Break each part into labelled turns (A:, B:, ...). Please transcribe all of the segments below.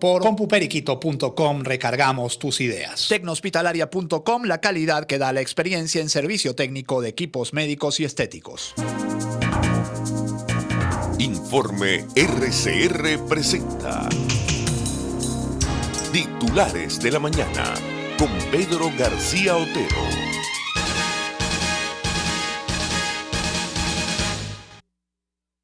A: Por compuperiquito.com recargamos tus ideas.
B: Tecnohospitalaria.com, la calidad que da la experiencia en servicio técnico de equipos médicos y estéticos.
C: Informe RCR presenta Titulares de la Mañana con Pedro García Otero.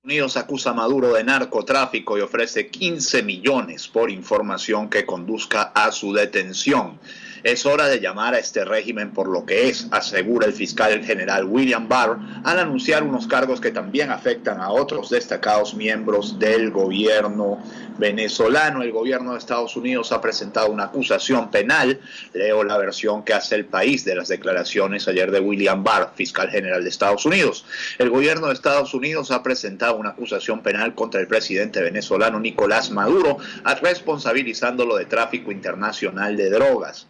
D: Unidos acusa a Maduro de narcotráfico y ofrece 15 millones por información que conduzca a su detención. Es hora de llamar a este régimen por lo que es, asegura el fiscal general William Barr, al anunciar unos cargos que también afectan a otros destacados miembros del gobierno venezolano. El gobierno de Estados Unidos ha presentado una acusación penal. Leo la versión que hace El País de las declaraciones ayer de William Barr, fiscal general de Estados Unidos. El gobierno de Estados Unidos ha presentado una acusación penal contra el presidente venezolano Nicolás Maduro, responsabilizándolo de tráfico internacional de drogas.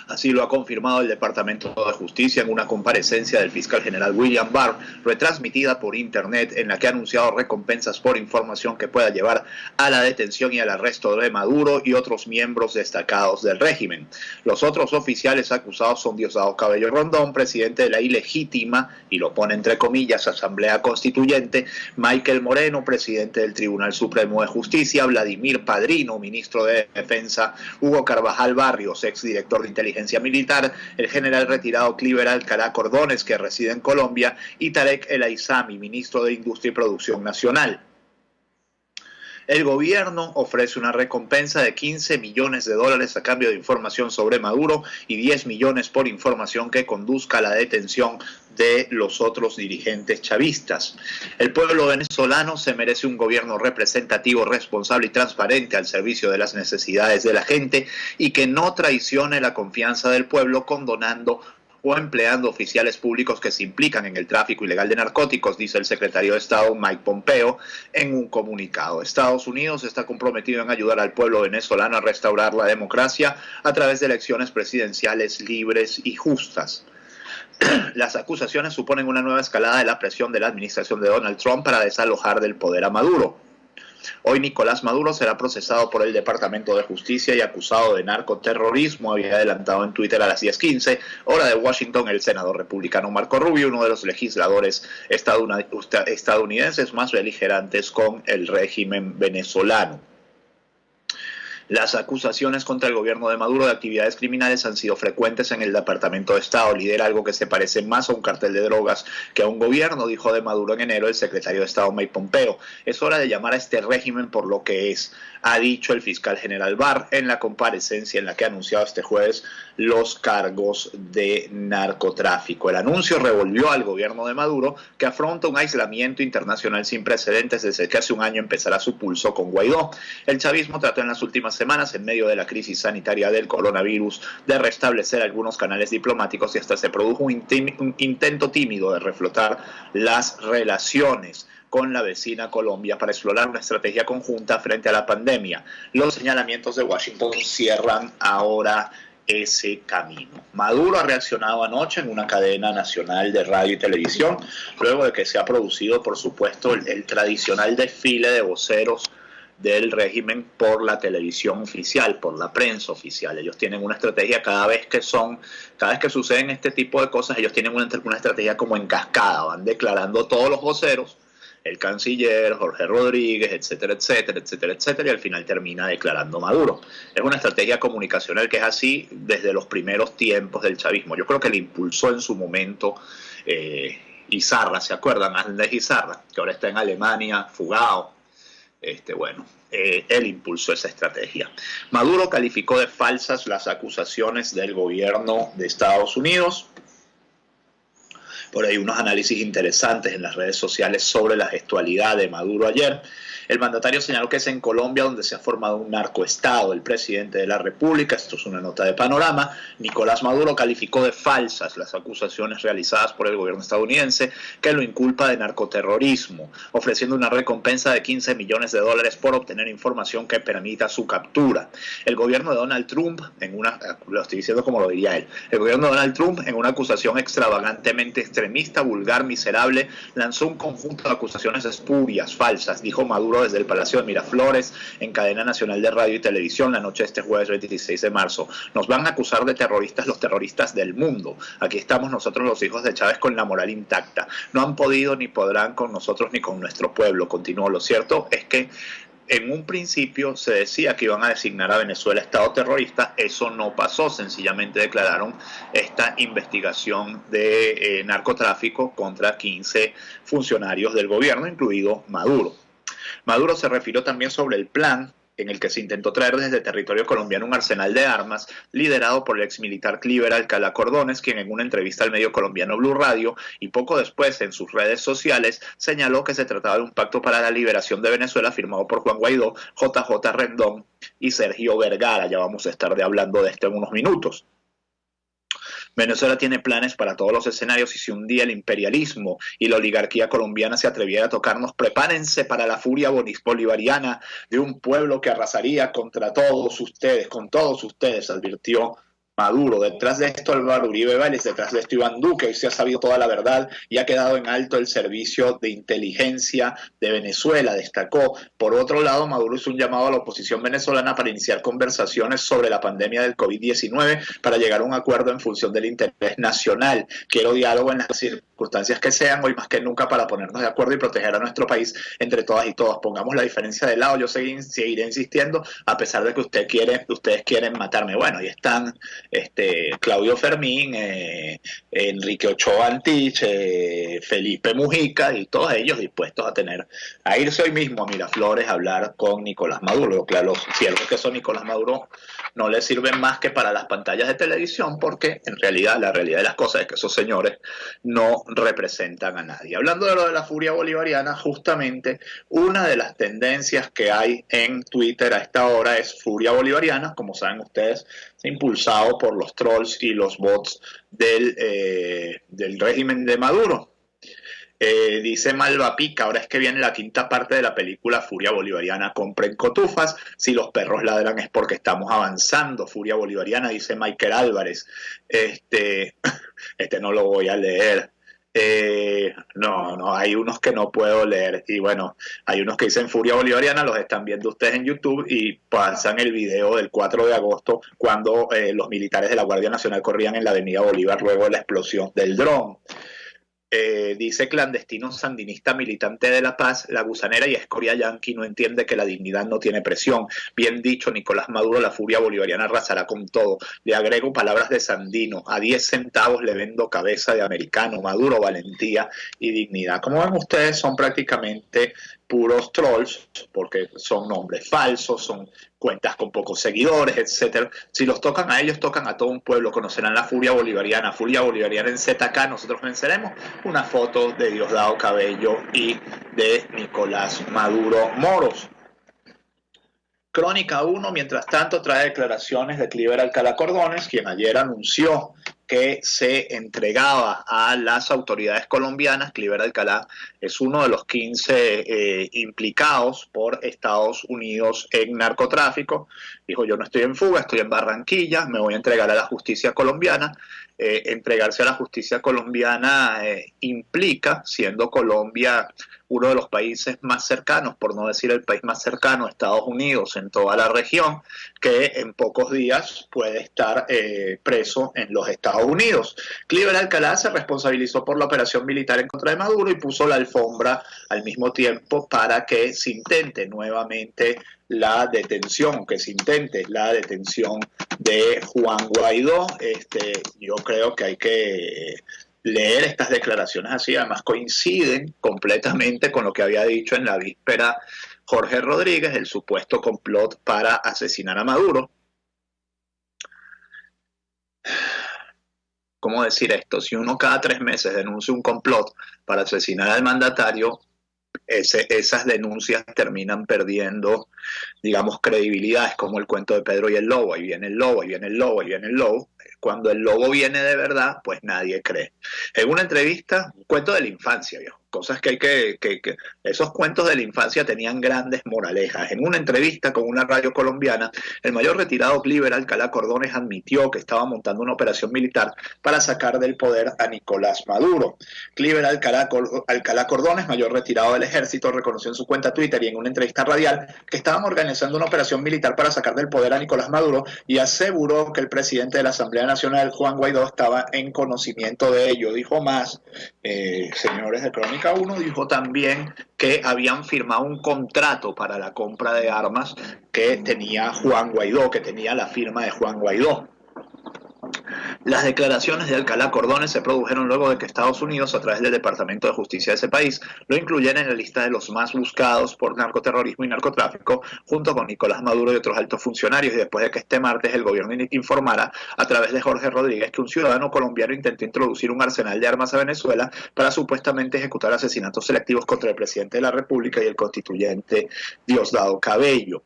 D: Así lo ha confirmado el Departamento de Justicia en una comparecencia del fiscal general William Barr, retransmitida por internet, en la que ha anunciado recompensas por información que pueda llevar a la detención y al arresto de Maduro y otros miembros destacados del régimen. Los otros oficiales acusados son Diosdado Cabello Rondón, presidente de la ilegítima, y lo pone entre comillas, Asamblea Constituyente; Michael Moreno, presidente del Tribunal Supremo de Justicia; Vladimir Padrino, ministro de Defensa; Hugo Carvajal Barrios, exdirector de Inteligencia Militar; el general retirado Cliver Alcalá Cordones, que reside en Colombia; y Tarek El Aizami, ministro de Industria y Producción Nacional. El gobierno ofrece una recompensa de 15 millones de dólares a cambio de información sobre Maduro y 10 millones por información que conduzca a la detención de los otros dirigentes chavistas. El pueblo venezolano se merece un gobierno representativo, responsable y transparente al servicio de las necesidades de la gente y que no traicione la confianza del pueblo condonando o empleando oficiales públicos que se implican en el tráfico ilegal de narcóticos, dice el secretario de Estado Mike Pompeo en un comunicado. Estados Unidos está comprometido en ayudar al pueblo venezolano a restaurar la democracia a través de elecciones presidenciales libres y justas. Las acusaciones suponen una nueva escalada de la presión de la administración de Donald Trump para desalojar del poder a Maduro. Hoy Nicolás Maduro será procesado por el Departamento de Justicia y acusado de narcoterrorismo. Había adelantado en Twitter a las 10:15, hora de Washington, el senador republicano Marco Rubio, uno de los legisladores estadounidenses más beligerantes con el régimen venezolano. Las acusaciones contra el gobierno de Maduro de actividades criminales han sido frecuentes en el Departamento de Estado. Lidera algo que se parece más a un cartel de drogas que a un gobierno, dijo de Maduro en enero el secretario de Estado Mike Pompeo. Es hora de llamar a este régimen por lo que es, ha dicho el fiscal general Barr en la comparecencia en la que ha anunciado este jueves los cargos de narcotráfico. El anuncio revolvió al gobierno de Maduro, que afronta un aislamiento internacional sin precedentes desde que hace un año empezará su pulso con Guaidó. El chavismo trató en las últimas semanas, en medio de la crisis sanitaria del coronavirus, de restablecer algunos canales diplomáticos y hasta se produjo un intento tímido de reflotar las relaciones con la vecina Colombia para explorar una estrategia conjunta frente a la pandemia. Los señalamientos de Washington cierran ahora ese camino. Maduro ha reaccionado anoche en una cadena nacional de radio y televisión, luego de que se ha producido, por supuesto, el tradicional desfile de voceros del régimen por la televisión oficial, por la prensa oficial. Ellos tienen una estrategia cada vez que suceden este tipo de cosas, ellos tienen una estrategia como en cascada, van declarando todos los voceros, el canciller, Jorge Rodríguez, etcétera, etcétera, etcétera, etcétera, y al final termina declarando Maduro. Es una estrategia comunicacional que es así desde los primeros tiempos del chavismo. Yo creo que le impulsó en su momento Izarra, ¿se acuerdan? Andrés Izarra, que ahora está en Alemania, fugado. Él impulsó esa estrategia. Maduro calificó de falsas las acusaciones del gobierno de Estados Unidos. Por ahí unos análisis interesantes en las redes sociales sobre la gestualidad de Maduro ayer. El mandatario señaló que es en Colombia donde se ha formado un narcoestado. El presidente de la República, esto es una nota de Panorama, Nicolás Maduro calificó de falsas las acusaciones realizadas por el gobierno estadounidense que lo inculpa de narcoterrorismo, ofreciendo una recompensa de 15 millones de dólares por obtener información que permita su captura. El gobierno de Donald Trump, lo estoy diciendo como lo diría él, el gobierno de Donald Trump, en una acusación extravagantemente extremista, vulgar, miserable, lanzó un conjunto de acusaciones espurias, falsas, dijo Maduro Maduro desde el Palacio de Miraflores en cadena nacional de radio y televisión la noche de este jueves 26 de marzo. Nos van a acusar de terroristas los terroristas del mundo. Aquí estamos nosotros los hijos de Chávez con la moral intacta. No han podido ni podrán con nosotros ni con nuestro pueblo. Continuó. Lo cierto es que en un principio se decía que iban a designar a Venezuela Estado terrorista. Eso no pasó, sencillamente declararon esta investigación de narcotráfico contra 15 funcionarios del gobierno, incluido Maduro. Maduro se refirió también sobre el plan en el que se intentó traer desde territorio colombiano un arsenal de armas liderado por el exmilitar Cliver Alcalá Cordones, quien en una entrevista al medio colombiano Blue Radio y poco después en sus redes sociales señaló que se trataba de un pacto para la liberación de Venezuela firmado por Juan Guaidó, JJ Rendón y Sergio Vergara. Ya vamos a estar hablando de esto en unos minutos. Venezuela tiene planes para todos los escenarios y si un día el imperialismo y la oligarquía colombiana se atreviera a tocarnos, prepárense para la furia bolivariana de un pueblo que arrasaría contra todos ustedes, con todos ustedes, advirtió Maduro. Detrás de esto Álvaro Uribe Vélez, detrás de esto Iván Duque. Hoy se ha sabido toda la verdad y ha quedado en alto el servicio de inteligencia de Venezuela, destacó. Por otro lado, Maduro hizo un llamado a la oposición venezolana para iniciar conversaciones sobre la pandemia del COVID-19 para llegar a un acuerdo en función del interés nacional. Quiero diálogo en las circunstancias que sean, hoy más que nunca, para ponernos de acuerdo y proteger a nuestro país entre todas y todos. Pongamos la diferencia de lado. Yo seguiré insistiendo a pesar de que ustedes quieren matarme. Bueno, ahí están Claudio Fermín, Enrique Ochoa Antich, Felipe Mujica y todos ellos dispuestos a irse hoy mismo a Miraflores a hablar con Nicolás Maduro. Claro, los siervos que son Nicolás Maduro no les sirven más que para las pantallas de televisión, porque en realidad la realidad de las cosas es que esos señores no representan a nadie. Hablando de lo de la furia bolivariana, justamente una de las tendencias que hay en Twitter a esta hora es furia bolivariana, como saben ustedes, impulsado por los trolls y los bots del régimen de Maduro. Dice Malvapica, ahora es que viene la quinta parte de la película Furia Bolivariana, compren cotufas, si los perros ladran es porque estamos avanzando. Furia Bolivariana, dice Michael Álvarez. No lo voy a leer. No, hay unos que no puedo leer y bueno, hay unos que dicen Furia Bolivariana, los están viendo ustedes en YouTube y pasan el video del 4 de agosto cuando los militares de la Guardia Nacional corrían en la avenida Bolívar luego de la explosión del dron. Dice clandestino sandinista militante de La Paz, la gusanera y escoria yanqui no entiende que la dignidad no tiene presión. Bien dicho, Nicolás Maduro, la furia bolivariana arrasará con todo. Le agrego palabras de Sandino, a 10 centavos le vendo cabeza de americano. Maduro, valentía y dignidad. Como ven ustedes, son prácticamente puros trolls, porque son nombres falsos, son cuentas con pocos seguidores, etcétera. Si los tocan a ellos, tocan a todo un pueblo. Conocerán la furia bolivariana en ZK, nosotros venceremos. Una foto de Diosdado Cabello y de Nicolás Maduro Moros. Crónica 1, mientras tanto, trae declaraciones de Cliver Alcalá Cordones, quien ayer anunció que se entregaba a las autoridades colombianas. Cliver Alcalá es uno de los 15 implicados por Estados Unidos en narcotráfico. Dijo, yo no estoy en fuga, estoy en Barranquilla, me voy a entregar a la justicia colombiana. Entregarse a la justicia colombiana implica, siendo Colombia uno de los países más cercanos, por no decir el país más cercano a Estados Unidos en toda la región, que en pocos días puede estar preso en los Estados Unidos. Cliver Alcalá se responsabilizó por la operación militar en contra de Maduro y puso la alfombra al mismo tiempo para que se intente nuevamente la detención, de Juan Guaidó. Yo creo que hay que leer estas declaraciones así, además coinciden completamente con lo que había dicho en la víspera Jorge Rodríguez, el supuesto complot para asesinar a Maduro. ¿Cómo decir esto? Si uno cada 3 meses denuncia un complot para asesinar al mandatario, esas denuncias terminan perdiendo, digamos, credibilidad. Es como el cuento de Pedro y el lobo. Ahí viene el lobo, ahí viene el lobo, ahí viene el lobo. Cuando el lobo viene de verdad, pues nadie cree. En una entrevista, un cuento de la infancia, viejo. cosas que hay que esos cuentos de la infancia tenían grandes moralejas. En una entrevista con una radio colombiana, el mayor retirado Cliver Alcalá Cordones admitió que estaba montando una operación militar para sacar del poder a Nicolás Maduro. Cliver Alcalá Cordones, mayor retirado del ejército, reconoció en su cuenta Twitter y en una entrevista radial que estaban organizando una operación militar para sacar del poder a Nicolás Maduro y aseguró que el presidente de la Asamblea Nacional, Juan Guaidó, estaba en conocimiento de ello. Dijo más, señores de Crónica 1, dijo también que habían firmado un contrato para la compra de armas que tenía Juan Guaidó, que tenía la firma de Juan Guaidó. Las declaraciones de Alcalá Cordones se produjeron luego de que Estados Unidos, a través del Departamento de Justicia de ese país, lo incluyera en la lista de los más buscados por narcoterrorismo y narcotráfico, junto con Nicolás Maduro y otros altos funcionarios, y después de que este martes el gobierno informara a través de Jorge Rodríguez que un ciudadano colombiano intentó introducir un arsenal de armas a Venezuela para supuestamente ejecutar asesinatos selectivos contra el presidente de la República y el constituyente Diosdado Cabello.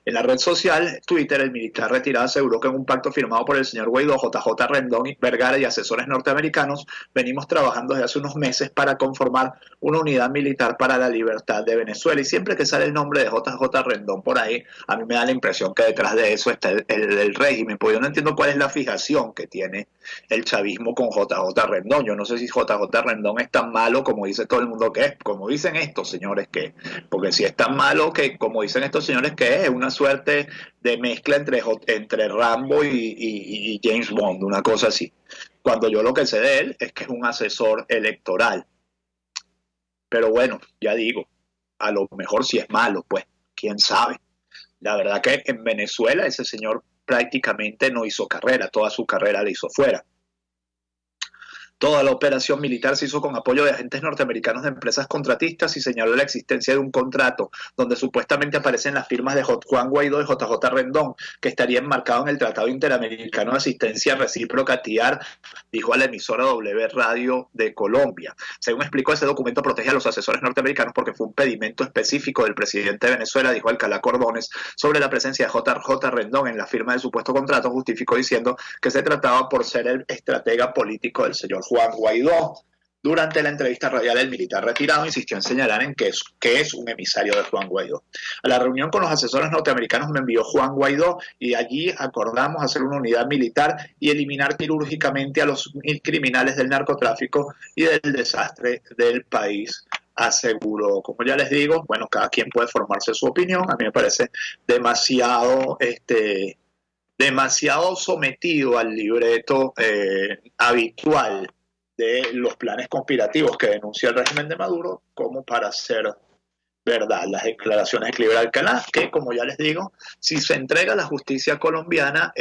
D: En la red social Twitter, el militar retirado aseguró que en un pacto firmado por el señor Guaidó, JJ Rendón y Vergara y asesores norteamericanos, venimos trabajando desde hace unos meses para conformar una unidad militar para la libertad de Venezuela. Y siempre que sale el nombre de JJ Rendón por ahí, a mí me da la impresión que detrás de eso está el régimen, porque yo no entiendo cuál es la fijación que tiene el chavismo con JJ Rendón. Yo no sé si JJ Rendón es tan malo como dice todo el mundo que es, como dicen estos señores que es, porque si es tan malo que como dicen estos señores que es una suerte de mezcla entre Rambo y James Bond, una cosa así. Cuando yo lo que sé de él es que es un asesor electoral. Pero bueno, ya digo, a lo mejor si es malo, pues, quién sabe. La verdad que en Venezuela ese señor prácticamente no hizo carrera, toda su carrera la hizo fuera. Toda la operación militar se hizo con apoyo de agentes norteamericanos de empresas contratistas y señaló la existencia de un contrato donde supuestamente aparecen las firmas de Juan Guaidó y JJ Rendón, que estaría enmarcado en el Tratado Interamericano de Asistencia Recíproca TIAR, dijo a la emisora W Radio de Colombia. Según explicó, ese documento protege a los asesores norteamericanos porque fue un pedimento específico del presidente de Venezuela, dijo Alcalá Cordones, sobre la presencia de JJ Rendón en la firma del supuesto contrato. Justificó diciendo que se trataba por ser el estratega político del señor Juan Guaidó. Durante la entrevista radial, el militar retirado insistió en señalar en que es un emisario de Juan Guaidó. A la reunión con los asesores norteamericanos me envió Juan Guaidó y allí acordamos hacer una unidad militar y eliminar quirúrgicamente a los criminales del narcotráfico y del desastre del país, aseguró. Como ya les digo, bueno, cada quien puede formarse su opinión. A mí me parece demasiado sometido al libreto habitual de los planes conspirativos que denuncia el régimen de Maduro como para ser verdad. Las declaraciones de Cliver Alcalá, que como ya les digo, si se entrega a la justicia colombiana,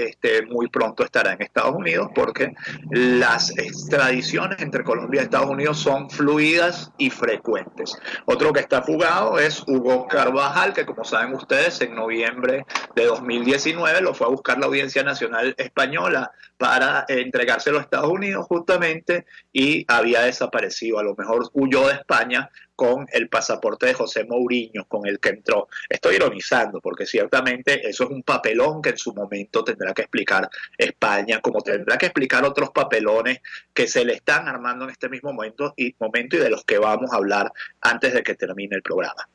D: muy pronto estará en Estados Unidos, porque las extradiciones entre Colombia y Estados Unidos son fluidas y frecuentes. Otro que está fugado es Hugo Carvajal, que como saben ustedes, en noviembre de 2019 lo fue a buscar la Audiencia Nacional Española para entregárselo a Estados Unidos justamente, y había desaparecido. A lo mejor huyó de España con el pasaporte de José Mourinho, con el que entró. Estoy ironizando, porque ciertamente eso es un papelón que en su momento tendrá que explicar España, como tendrá que explicar otros papelones que se le están armando en este mismo momento y de los que vamos a hablar antes de que termine el programa.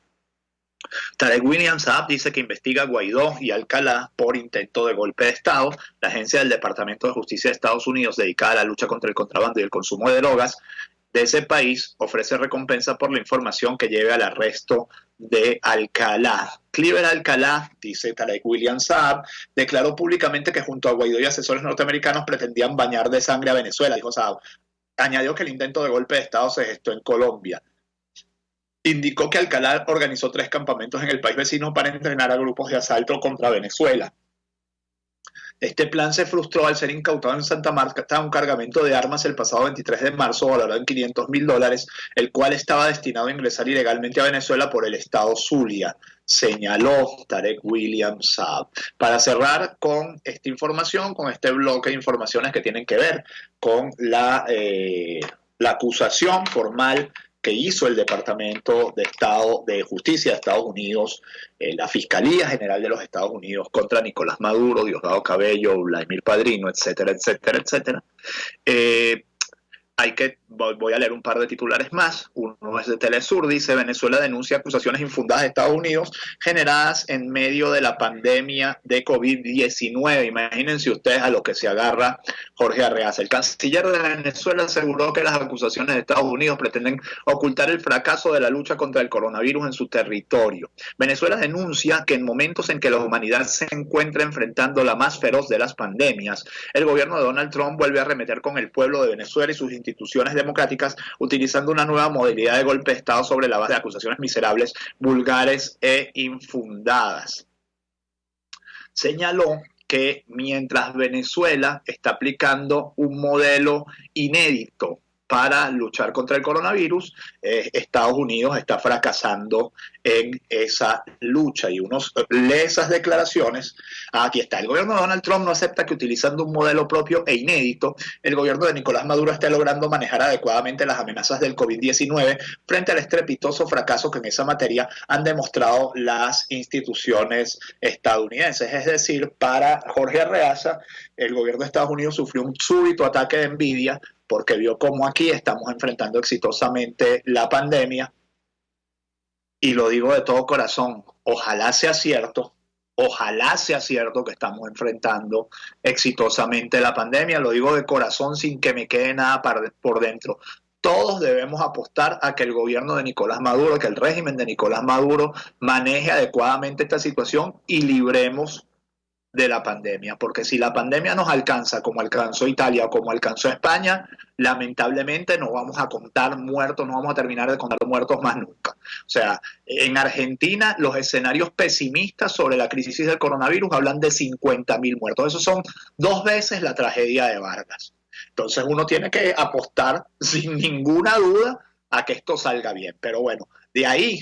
D: Tarek William Saab dice que investiga a Guaidó y Alcalá por intento de golpe de Estado. La agencia del Departamento de Justicia de Estados Unidos, dedicada a la lucha contra el contrabando y el consumo de drogas de ese país, ofrece recompensa por la información que lleve al arresto de Alcalá. Cliver Alcalá, dice Tarek William Saab, declaró públicamente que junto a Guaidó y asesores norteamericanos pretendían bañar de sangre a Venezuela, dijo Saab. Añadió que el intento de golpe de Estado se gestó en Colombia. Indicó que Alcalá organizó 3 campamentos en el país vecino para entrenar a grupos de asalto contra Venezuela. Este plan se frustró al ser incautado en Santa Marta un cargamento de armas el pasado 23 de marzo valorado en $500,000, el cual estaba destinado a ingresar ilegalmente a Venezuela por el estado Zulia, señaló Tarek William Saab. Para cerrar con esta información, con este bloque de informaciones que tienen que ver con la acusación formal que hizo el Departamento de Estado de Justicia de Estados Unidos, la Fiscalía General de los Estados Unidos contra Nicolás Maduro, Diosdado Cabello, Vladimir Padrino, etcétera, etcétera, etcétera. voy a leer un par de titulares más. Uno es de Telesur, dice: Venezuela denuncia acusaciones infundadas de Estados Unidos generadas en medio de la pandemia de COVID-19. Imagínense ustedes a lo que se agarra Jorge Arreaza. El canciller de Venezuela aseguró que las acusaciones de Estados Unidos pretenden ocultar el fracaso de la lucha contra el coronavirus en su territorio. Venezuela denuncia que en momentos en que la humanidad se encuentra enfrentando la más feroz de las pandemias, el gobierno de Donald Trump vuelve a arremeter con el pueblo de Venezuela y sus instituciones democráticas, utilizando una nueva modalidad de golpe de Estado sobre la base de acusaciones miserables, vulgares e infundadas. Señaló que mientras Venezuela está aplicando un modelo inédito para luchar contra el coronavirus, Estados Unidos está fracasando en esa lucha. Y uno lee esas declaraciones. Aquí está: el gobierno de Donald Trump no acepta que, utilizando un modelo propio e inédito, el gobierno de Nicolás Maduro esté logrando manejar adecuadamente las amenazas del COVID-19 frente al estrepitoso fracaso que en esa materia han demostrado las instituciones estadounidenses. Es decir, para Jorge Arreaza, el gobierno de Estados Unidos sufrió un súbito ataque de envidia porque vio cómo aquí estamos enfrentando exitosamente la pandemia. Y lo digo de todo corazón, ojalá sea cierto que estamos enfrentando exitosamente la pandemia. Lo digo de corazón sin que me quede nada por dentro. Todos debemos apostar a que el gobierno de Nicolás Maduro, que el régimen de Nicolás Maduro maneje adecuadamente esta situación y libremos de la pandemia, porque si la pandemia nos alcanza como alcanzó Italia o como alcanzó España, lamentablemente no vamos a contar muertos, no vamos a terminar de contar muertos más nunca. O sea, en Argentina los escenarios pesimistas sobre la crisis del coronavirus hablan de 50.000 muertos. Eso son 2 veces la tragedia de Vargas. Entonces uno tiene que apostar sin ninguna duda a que esto salga bien. Pero bueno, de ahí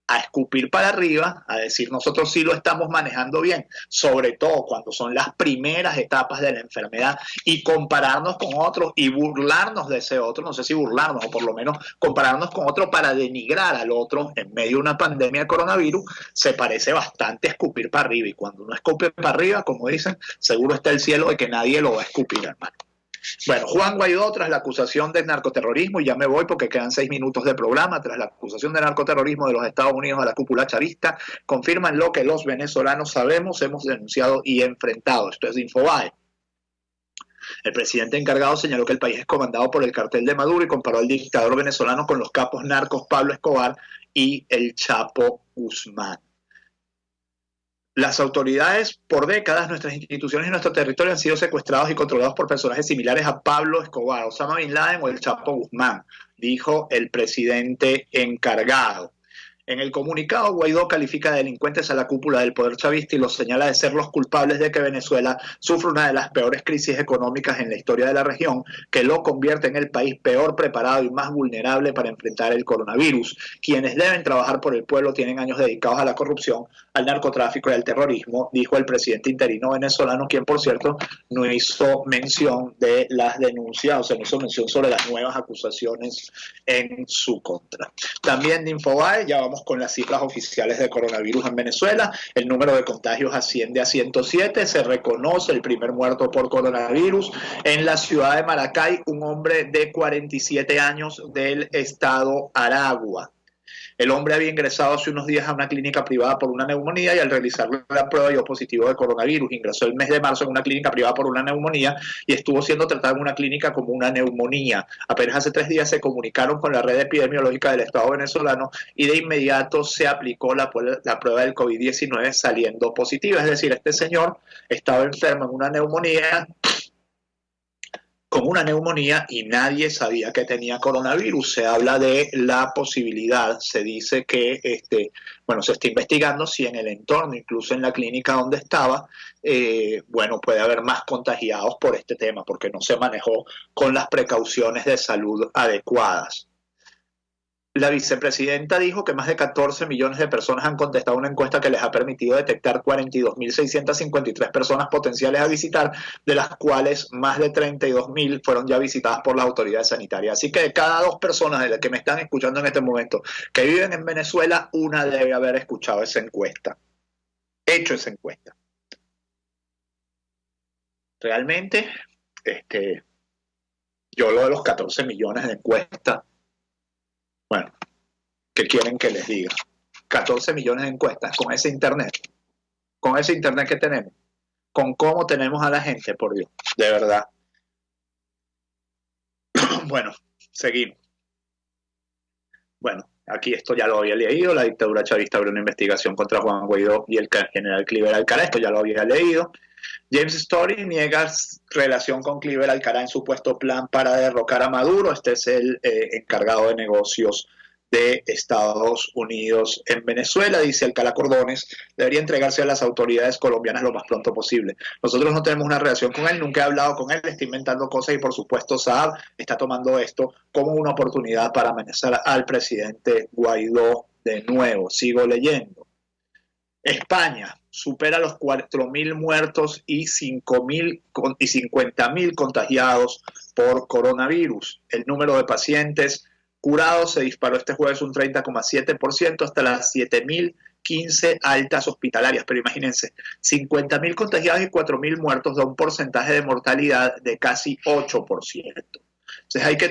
D: a escupir para arriba, a decir nosotros sí lo estamos manejando bien, sobre todo cuando son las primeras etapas de la enfermedad, y compararnos con otros y burlarnos de ese otro, no sé si burlarnos o por lo menos compararnos con otro para denigrar al otro en medio de una pandemia de coronavirus, se parece bastante a escupir para arriba. Y cuando uno escupe para arriba, como dicen, seguro está el cielo de que nadie lo va a escupir, hermano. Bueno, Juan Guaidó, tras la acusación de narcoterrorismo, y ya me voy porque quedan 6 minutos de programa, tras la acusación de narcoterrorismo de los Estados Unidos a la cúpula chavista, confirman lo que los venezolanos sabemos, hemos denunciado y enfrentado. Esto es de Infobae. El presidente encargado señaló que el país es comandado por el cartel de Maduro y comparó al dictador venezolano con los capos narcos Pablo Escobar y el Chapo Guzmán. Las autoridades, por décadas, nuestras instituciones y nuestro territorio han sido secuestrados y controlados por personajes similares a Pablo Escobar, Osama Bin Laden o el Chapo Guzmán, dijo el presidente encargado. En el comunicado, Guaidó califica de delincuentes a la cúpula del poder chavista y los señala de ser los culpables de que Venezuela sufre una de las peores crisis económicas en la historia de la región, que lo convierte en el país peor preparado y más vulnerable para enfrentar el coronavirus. Quienes deben trabajar por el pueblo tienen años dedicados a la corrupción, al narcotráfico y al terrorismo, dijo el presidente interino venezolano, quien, por cierto, no hizo mención de las denuncias, o sea, no hizo mención sobre las nuevas acusaciones en su contra. También de Infobae, ya vamos con las cifras oficiales de coronavirus en Venezuela. El número de contagios asciende a 107, se reconoce el primer muerto por coronavirus en la ciudad de Maracay, un hombre de 47 años del estado Aragua. El hombre había ingresado hace unos días a una clínica privada por una neumonía y al realizarle la prueba dio positivo de coronavirus. Ingresó el mes de marzo en una clínica privada por una neumonía y estuvo siendo tratado en una clínica como una neumonía. Apenas hace 3 días se comunicaron con la red epidemiológica del Estado venezolano y de inmediato se aplicó la prueba del COVID-19 saliendo positiva. Es decir, este señor estaba enfermo en una neumonía, con una neumonía, y nadie sabía que tenía coronavirus. Se habla de la posibilidad, se dice que se está investigando si en el entorno, incluso en la clínica donde estaba, puede haber más contagiados por este tema, porque no se manejó con las precauciones de salud adecuadas. La vicepresidenta dijo que más de 14 millones de personas han contestado una encuesta que les ha permitido detectar 42.653 personas potenciales a visitar, de las cuales más de 32.000 fueron ya visitadas por las autoridades sanitarias. Así que de cada 2 personas de las que me están escuchando en este momento que viven en Venezuela, una debe haber escuchado esa encuesta, hecho esa encuesta. Realmente, Yo lo de los 14 millones de encuestas, bueno, ¿qué quieren que les diga? 14 millones de encuestas con ese internet que tenemos, con cómo tenemos a la gente, por Dios, de verdad. Bueno, seguimos. Bueno, aquí esto ya lo había leído, la dictadura chavista abrió una investigación contra Juan Guaidó y el general Cliver Alcalá, esto ya lo había leído. James Story niega relación con Cliver Alcalá en supuesto plan para derrocar a Maduro. Este es el encargado de negocios de Estados Unidos en Venezuela. Dice Alcalá Cordones, debería entregarse a las autoridades colombianas lo más pronto posible. Nosotros no tenemos una relación con él, nunca he hablado con él, está inventando cosas y por supuesto Saab está tomando esto como una oportunidad para amenazar al presidente Guaidó de nuevo. Sigo leyendo. España supera los 4.000 muertos y 50.000 contagiados por coronavirus. El número de pacientes curados se disparó este jueves un 30,7% hasta las 7.015 altas hospitalarias. Pero imagínense, 50.000 contagiados y 4.000 muertos da un porcentaje de mortalidad de casi 8%. Entonces hay que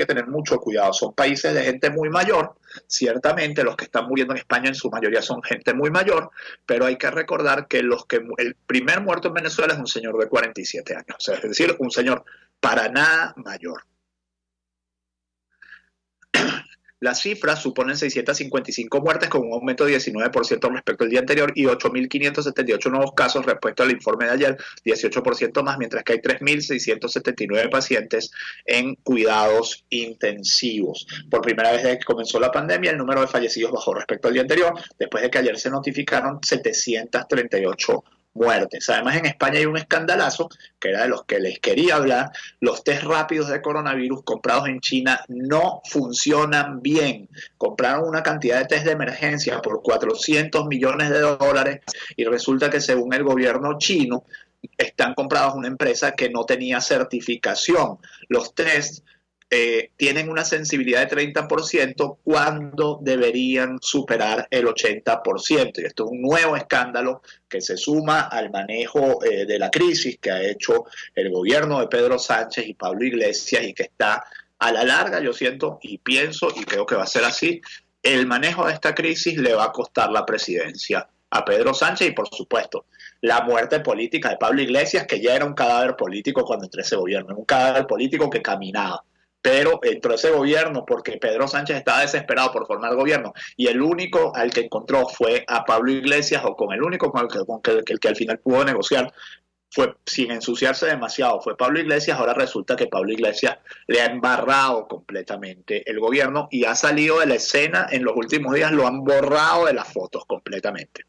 D: tener mucho cuidado. Son países de gente muy mayor. Ciertamente los que están muriendo en España en su mayoría son gente muy mayor, pero hay que recordar que el primer muerto en Venezuela es un señor de 47 años. O sea, es decir, un señor para nada mayor. Las cifras suponen 655 muertes con un aumento de 19% respecto al día anterior y 8.578 nuevos casos respecto al informe de ayer, 18% más, mientras que hay 3.679 pacientes en cuidados intensivos. Por primera vez desde que comenzó la pandemia, el número de fallecidos bajó respecto al día anterior, después de que ayer se notificaron 738 muertes. Además, en España hay un escandalazo, que era de los que les quería hablar. Los test rápidos de coronavirus comprados en China no funcionan bien. Compraron una cantidad de test de emergencia por 400 millones de dólares y resulta que según el gobierno chino están comprados una empresa que no tenía certificación. Los tests tienen una sensibilidad de 30% cuando deberían superar el 80%. Y esto es un nuevo escándalo que se suma al manejo de la crisis que ha hecho el gobierno de Pedro Sánchez y Pablo Iglesias y que está a la larga, yo siento y pienso y creo que va a ser así, el manejo de esta crisis le va a costar la presidencia a Pedro Sánchez y por supuesto la muerte política de Pablo Iglesias, que ya era un cadáver político cuando entró ese gobierno, un cadáver político que caminaba. Pero entró ese gobierno porque Pedro Sánchez estaba desesperado por formar gobierno y el único al que encontró fue a Pablo Iglesias, o con el único con el que al final pudo negociar fue, sin ensuciarse demasiado, fue Pablo Iglesias. Ahora resulta que Pablo Iglesias le ha embarrado completamente el gobierno y ha salido de la escena en los últimos días, lo han borrado de las fotos completamente.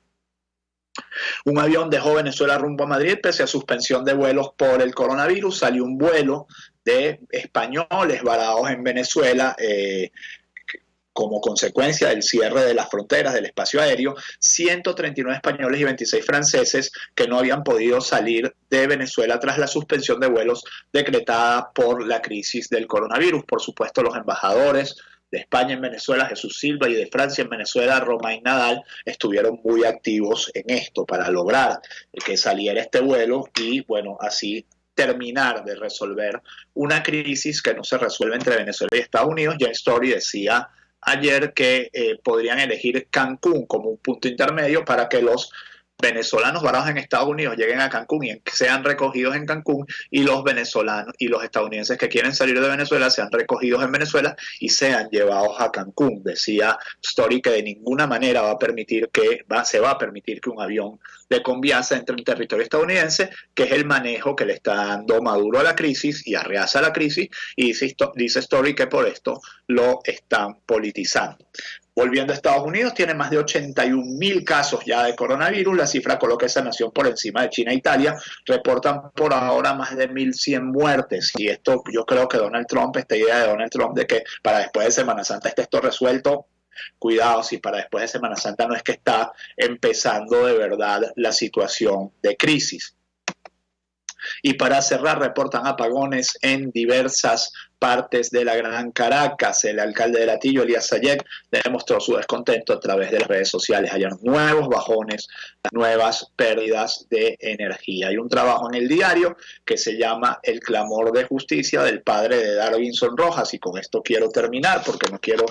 D: Un avión dejó Venezuela rumbo a Madrid pese a suspensión de vuelos por el coronavirus. Salió un vuelo de españoles varados en Venezuela como consecuencia del cierre de las fronteras del espacio aéreo. 139 españoles y 26 franceses que no habían podido salir de Venezuela tras la suspensión de vuelos decretada por la crisis del coronavirus. Por supuesto, los embajadores de España en Venezuela, Jesús Silva, y de Francia en Venezuela, Romain Nadal, estuvieron muy activos en esto para lograr que saliera este vuelo y, bueno, así terminar de resolver una crisis que no se resuelve entre Venezuela y Estados Unidos. James Story decía ayer que podrían elegir Cancún como un punto intermedio para que los venezolanos varados en Estados Unidos lleguen a Cancún y sean recogidos en Cancún, y los venezolanos y los estadounidenses que quieren salir de Venezuela sean recogidos en Venezuela y sean llevados a Cancún. Decía Story que de ninguna manera se va a permitir que un avión de Conviasa entre en territorio estadounidense, que es el manejo que le está dando Maduro a la crisis y Arreaza a la crisis, y dice Story que por esto lo están politizando. Volviendo a Estados Unidos, tiene más de 81.000 casos ya de coronavirus. La cifra coloca esa nación por encima de China e Italia. Reportan por ahora más de 1.100 muertes. Y esto, yo creo que esta idea de Donald Trump de que para después de Semana Santa esté esto resuelto, cuidado, si para después de Semana Santa no es que está empezando de verdad la situación de crisis. Y para cerrar, reportan apagones en diversas partes de la Gran Caracas. El alcalde de Latillo, Elías Sayet, demostró su descontento a través de las redes sociales. Hay nuevos bajones, nuevas pérdidas de energía. Hay un trabajo en el diario que se llama El clamor de justicia del padre de Darvinson Rojas, y con esto quiero terminar, porque no quiero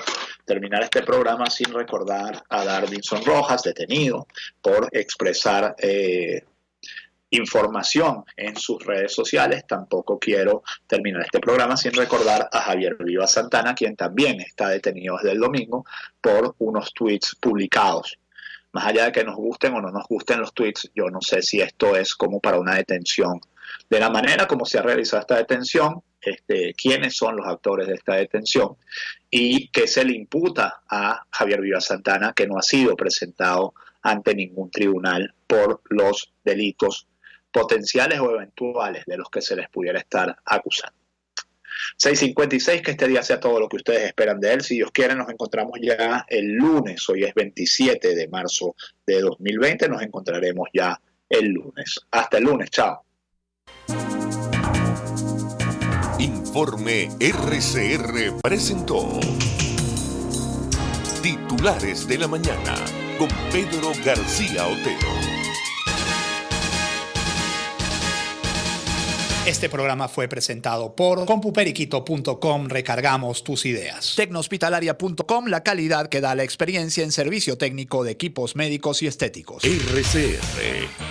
D: terminar este programa sin recordar a Darvinson Rojas, detenido por expresar información en sus redes sociales. Tampoco quiero terminar este programa sin recordar a Javier Vivas Santana, quien también está detenido desde el domingo por unos tweets publicados. Más allá de que nos gusten o no nos gusten los tweets, yo no sé si esto es como para una detención. De la manera como se ha realizado esta detención, quiénes son los actores de esta detención y qué se le imputa a Javier Vivas Santana, que no ha sido presentado ante ningún tribunal por los delitos potenciales o eventuales de los que se les pudiera estar acusando. 6:56, que este día sea todo lo que ustedes esperan de él. Si Dios quiere, nos encontramos ya el lunes. Hoy es 27 de marzo de 2020. Nos encontraremos ya el lunes. Hasta el lunes. Chao.
C: Informe RCR presentó Titulares de la Mañana con Pedro García Otero.
A: Este programa fue presentado por compuperiquito.com. Recargamos tus ideas.
B: Tecnohospitalaria.com, la calidad que da la experiencia en servicio técnico de equipos médicos y estéticos.
C: RCR,